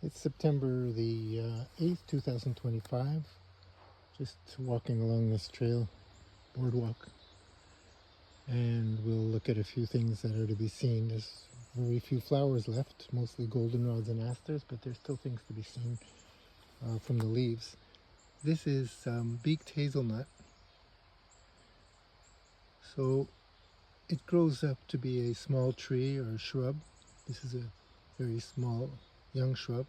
It's September the 8th, 2025. Just walking along this trail, boardwalk. And we'll look at a few things that are to be seen. There's very few flowers left, mostly goldenrods and asters, but there's still things to be seen from the leaves. This is beaked hazelnut. So it grows up to be a small tree or a shrub. This is a very small young shrub.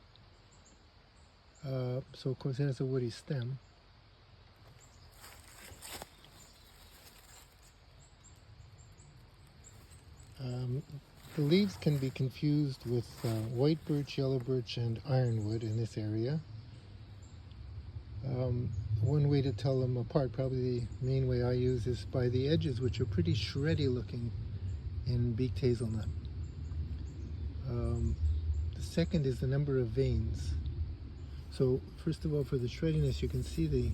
So of course it has a woody stem. The leaves can be confused with white birch, yellow birch, and ironwood in this area. One way to tell them apart, probably the main way I use, is by the edges, which are pretty shreddy looking in beaked hazelnut. The second is the number of veins. So first of all, for the shreddiness, you can see the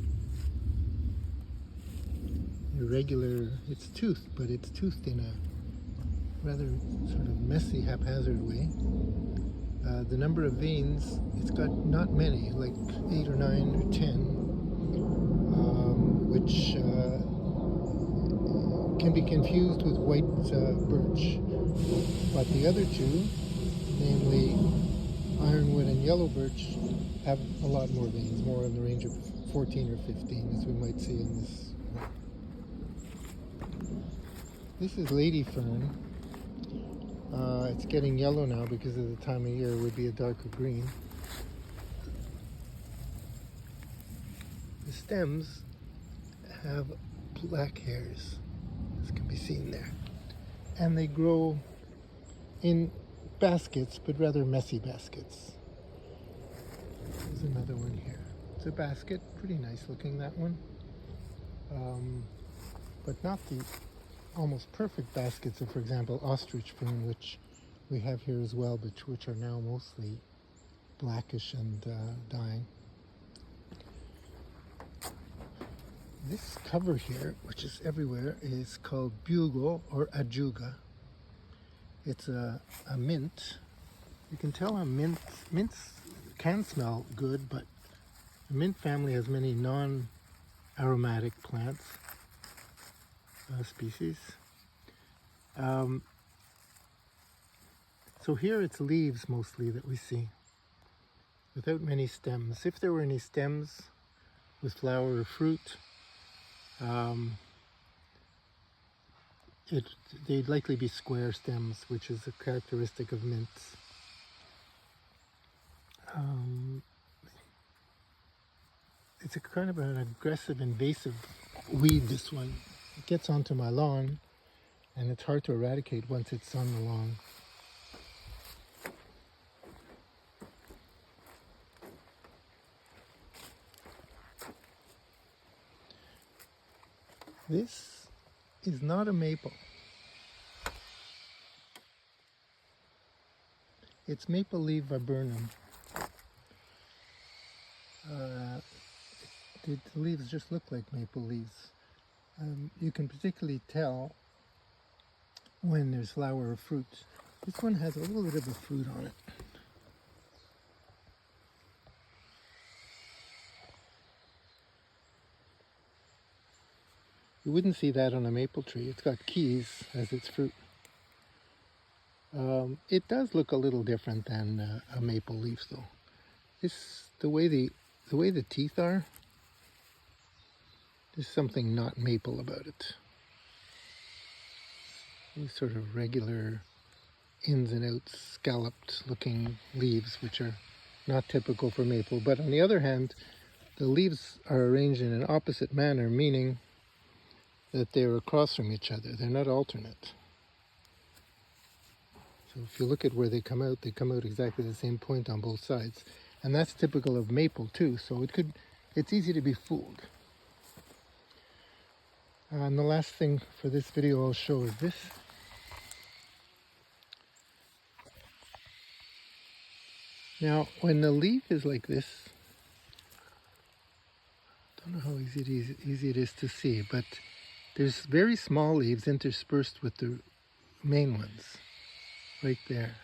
irregular, it's toothed, but it's toothed in a rather sort of messy, haphazard way. The number of veins, it's got not many, like 8 or 9 or 10, which can be confused with white birch. But the other two, namely ironwood and yellow birch, have a lot more veins, more in the range of 14 or 15, as we might see in this. This is lady fern. It's getting yellow now because of the time of year. It would be a darker green. The stems have black hairs, as can be seen there. And they grow in baskets, but rather messy baskets. There's another one here. It's a basket, pretty nice looking, that one. But not the almost perfect baskets of, for example, ostrich fern, which we have here as well, but which are now mostly blackish and dying. This cover here, which is everywhere, is called bugle or ajuga. It's a mint. You can tell mints can smell good, but the mint family has many non-aromatic plants, species. So here it's leaves mostly that we see, without many stems. If there were any stems with flower or fruit, they'd likely be square stems, which is a characteristic of mints. It's a kind of an aggressive, invasive weed, this one. It gets onto my lawn, and it's hard to eradicate once it's on the lawn. This is not a maple. It's maple leaf viburnum. The leaves just look like maple leaves. You can particularly tell when there's flower or fruit. This one has a little bit of a fruit on it. You wouldn't see that on a maple tree. It's got keys as its fruit. It does look a little different than a maple leaf, though. The way the teeth are, there's something not maple about it. These sort of regular ins and outs, scalloped looking leaves, which are not typical for maple. But on the other hand, the leaves are arranged in an opposite manner, meaning that they're across from each other. They're not alternate. So if you look at where they come out exactly the same point on both sides. And that's typical of maple too, so it's easy to be fooled. And the last thing for this video I'll show is this. Now, when the leaf is like this, I don't know how easy it is to see, but there's very small leaves interspersed with the main ones, right there.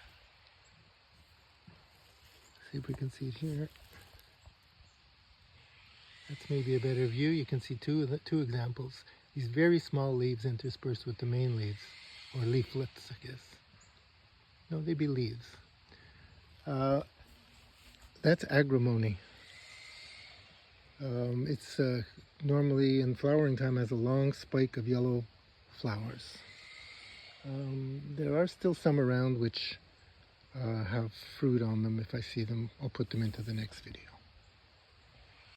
see if we can see it here. That's maybe a better view. You can see two examples. These very small leaves interspersed with the main leaves, or leaflets, I guess. No, they'd be leaves. That's agrimony. It's normally in flowering time has a long spike of yellow flowers. There are still some around which have fruit on them. If I see them, I'll put them into the next video.